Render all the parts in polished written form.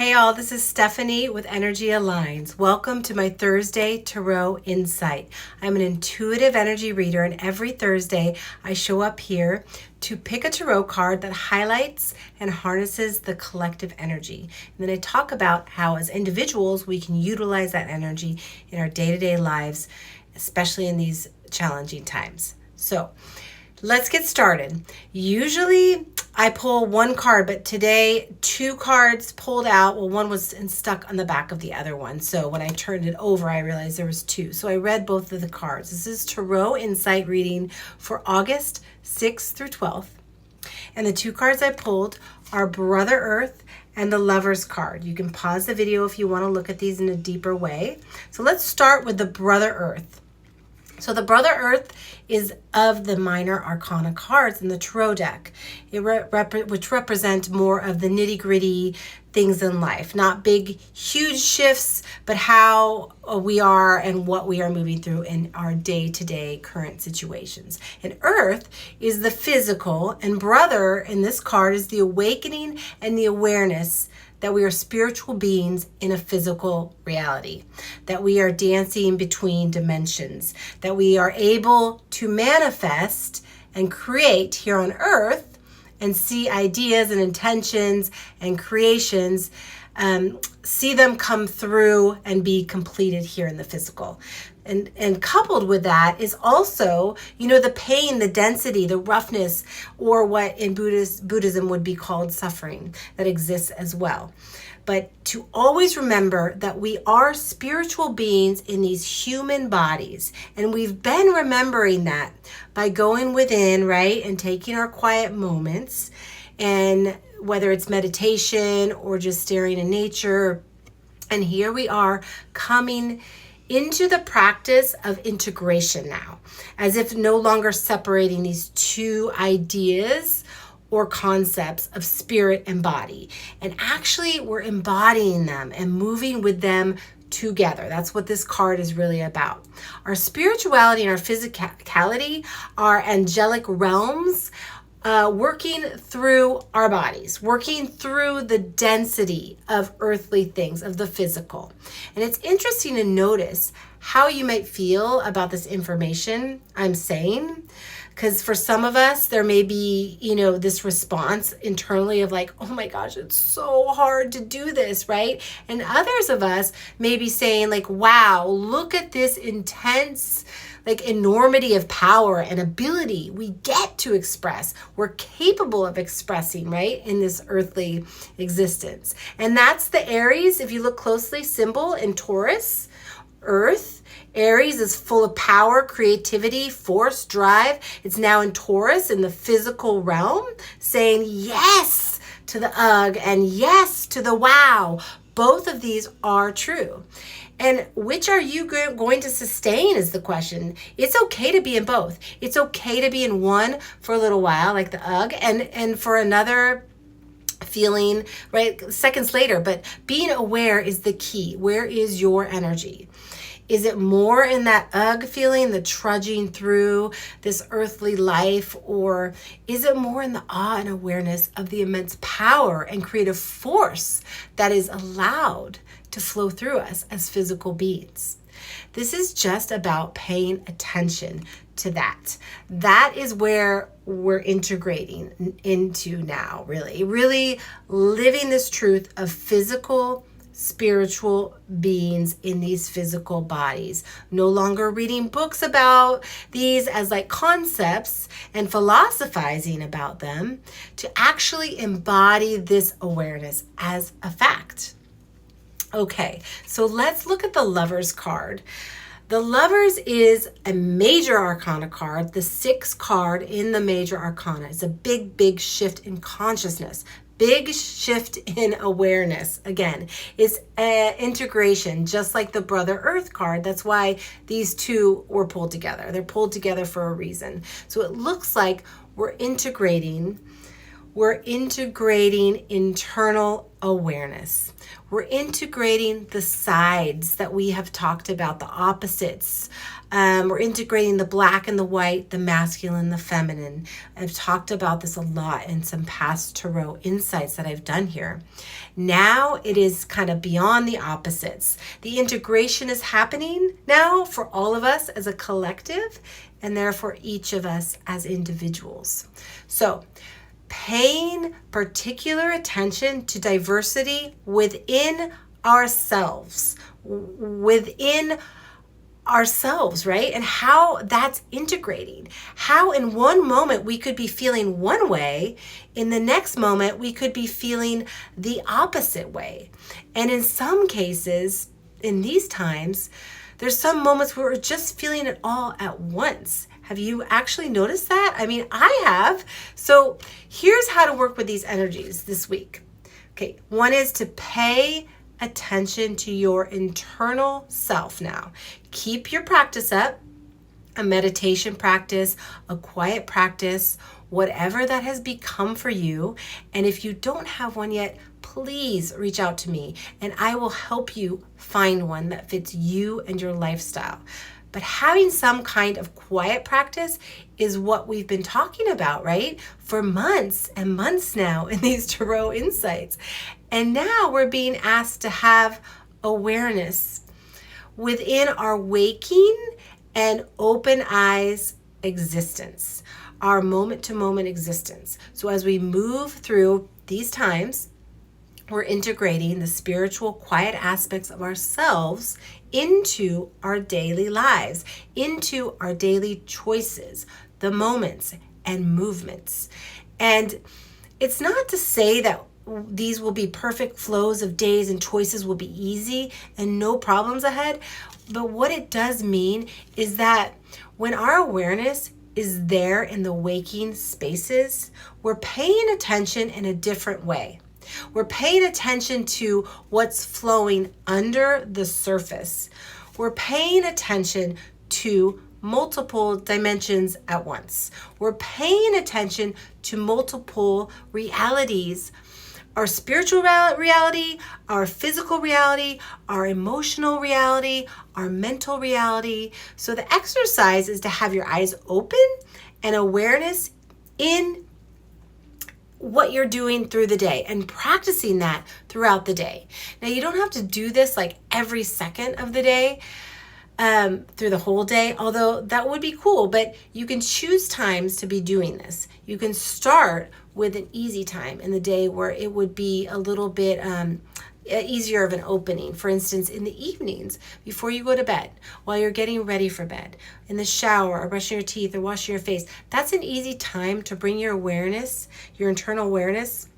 Hey all, this is Stephanie with Energy Aligns. Welcome to my Thursday Tarot Insight. I'm an intuitive energy reader, and every Thursday I show up here to pick a tarot card that highlights and harnesses the collective energy. And then I talk about how as individuals we can utilize that energy in our day-to-day lives, especially in these challenging times. So let's get started. Usually I pull one card, but today two cards pulled out. Well, one was stuck on the back of the other one. So when I turned it over, I realized there was two. So I read both of the cards. This is Tarot Insight reading for August 6th through 12th. And the two cards I pulled are Brother Earth and the Lover's card. You can pause the video if you want to look at these in a deeper way. So let's start with the Brother Earth. So the Brother Earth is of the minor arcana cards in the tarot deck, which represent more of the nitty-gritty things in life, not big, huge shifts, but how we are and what we are moving through in our day-to-day current situations. And Earth is the physical, and Brother in this card is the awakening and the awareness that we are spiritual beings in a physical reality, that we are dancing between dimensions, that we are able to manifest and create here on Earth and see ideas and intentions and creations, see them come through and be completed here in the physical. And coupled with that is also, the pain, the density, the roughness, or what in Buddhism would be called suffering that exists as well. But to always remember that we are spiritual beings in these human bodies. And we've been remembering that by going within, right, and taking our quiet moments. And whether it's meditation or just staring in nature. And here we are coming into the practice of integration now, as if no longer separating these two ideas or concepts of spirit and body. And actually we're embodying them and moving with them together. That's what this card is really about. Our spirituality and our physicality are angelic realms, working through our bodies, working through the density of earthly things, of the physical. And it's interesting to notice how you might feel about this information I'm saying, because for some of us, there may be, this response internally of like, oh my gosh, it's so hard to do this, right? And others of us may be saying like, wow, look at this intense enormity of power and ability we get to express. We're capable of expressing, right, in this earthly existence. And that's the Aries, if you look closely, symbol in Taurus, Earth. Aries is full of power, creativity, force, drive. It's now in Taurus in the physical realm, saying yes to the ugh and yes to the wow. Both of these are true. And which are you going to sustain is the question. It's okay to be in both. It's okay to be in one for a little while, like the ugh, and for another feeling, right, seconds later. But being aware is the key. Where is your energy? Is it more in that ugh feeling, the trudging through this earthly life, or is it more in the awe and awareness of the immense power and creative force that is allowed to flow through us as physical beings? This is just about paying attention to that. That is where we're integrating into now, really living this truth of physical, spiritual beings in these physical bodies. No longer reading books about these as like concepts and philosophizing about them, to actually embody this awareness as a fact. Okay, so let's look at the Lover's card. The Lovers is a major arcana card, the 6th card in the major arcana. It's a big shift in consciousness. Big shift in awareness. Again, it's integration, just like the Brother Earth card. That's why these two were pulled together. They're pulled together for a reason. So it looks like we're integrating we're integrating internal awareness. We're integrating the sides that we have talked about, the opposites. We're integrating the black and the white, the masculine, the feminine. I've talked about this a lot in some past tarot insights that I've done here. Now it is kind of beyond the opposites. The integration is happening now for all of us as a collective, and therefore each of us as individuals. So, paying particular attention to diversity within ourselves, right? And how that's integrating. How in one moment we could be feeling one way, in the next moment we could be feeling the opposite way. And in some cases, in these times, there's some moments where we're just feeling it all at once. Have you actually noticed that? I mean, I have. So here's how to work with these energies this week. Okay, one is to pay attention to your internal self now. Keep your practice up, a meditation practice, a quiet practice, whatever that has become for you. And if you don't have one yet, please reach out to me and I will help you find one that fits you and your lifestyle. But having some kind of quiet practice is what we've been talking about, right? For months and months now in these tarot insights. And now we're being asked to have awareness within our waking and open eyes existence, our moment-to-moment existence. So as we move through these times, we're integrating the spiritual, quiet aspects of ourselves into our daily lives, into our daily choices, the moments and movements. And it's not to say that these will be perfect flows of days and choices will be easy and no problems ahead. But what it does mean is that when our awareness is there in the waking spaces, we're paying attention in a different way. We're paying attention to what's flowing under the surface. We're paying attention to multiple dimensions at once. We're paying attention to multiple realities. Our spiritual reality, our physical reality, our emotional reality, our mental reality. So the exercise is to have your eyes open and awareness in what you're doing through the day and practicing that throughout the day. Now, you don't have to do this like every second of the day, through the whole day, although that would be cool, but you can choose times to be doing this. You can start with an easy time in the day where it would be a little bit easier of an opening. For instance, in the evenings before you go to bed, while you're getting ready for bed, in the shower or brushing your teeth or washing your face, that's an easy time to bring your awareness, your internal awareness,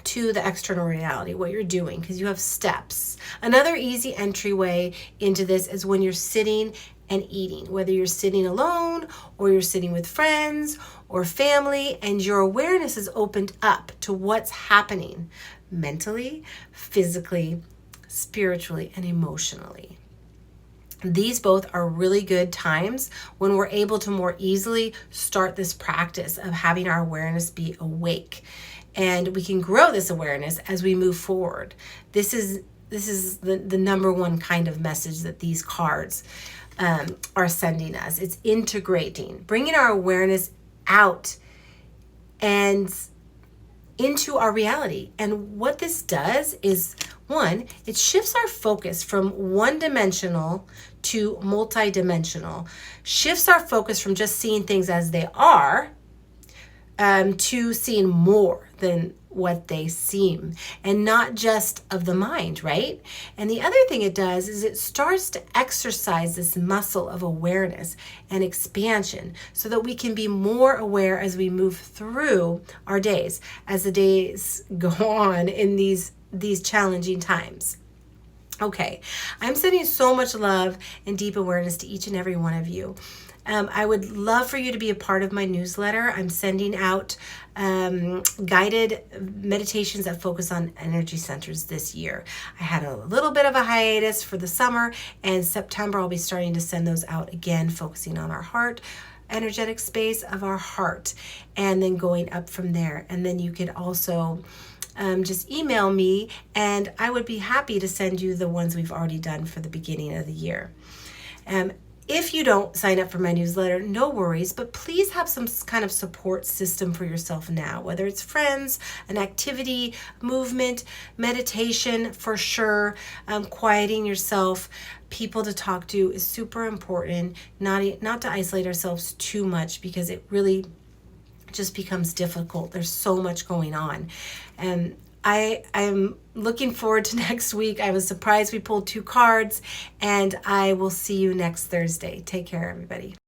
to the external reality, what you're doing, because you have steps. Another easy entryway into this is when you're sitting and eating, whether you're sitting alone or you're sitting with friends or family, and your awareness is opened up to what's happening mentally, physically, spiritually, and emotionally. These both are really good times when we're able to more easily start this practice of having our awareness be awake. And we can grow this awareness as we move forward. This is the number one kind of message that these cards are sending us. It's integrating, bringing our awareness out and into our reality. And what this does is, one, it shifts our focus from one-dimensional to multi-dimensional, shifts our focus from just seeing things as they are to seeing more than what they seem, and not just of the mind, right? And the other thing it does is it starts to exercise this muscle of awareness and expansion so that we can be more aware as we move through our days, as the days go on in these challenging times. Okay, I'm sending so much love and deep awareness to each and every one of you. I would love for you to be a part of my newsletter. I'm sending out guided meditations that focus on energy centers this year. I had a little bit of a hiatus for the summer, and September I'll be starting to send those out again, focusing on our heart, energetic space of our heart, and then going up from there. And then you could also just email me, and I would be happy to send you the ones we've already done for the beginning of the year. If you don't sign up for my newsletter, no worries, but please have some kind of support system for yourself now, whether it's friends, an activity, movement, meditation for sure, quieting yourself, people to talk to is super important, not to isolate ourselves too much because it really just becomes difficult. There's so much going on. And I'm looking forward to next week. I was surprised we pulled 2 cards, and I will see you next Thursday. Take care, everybody.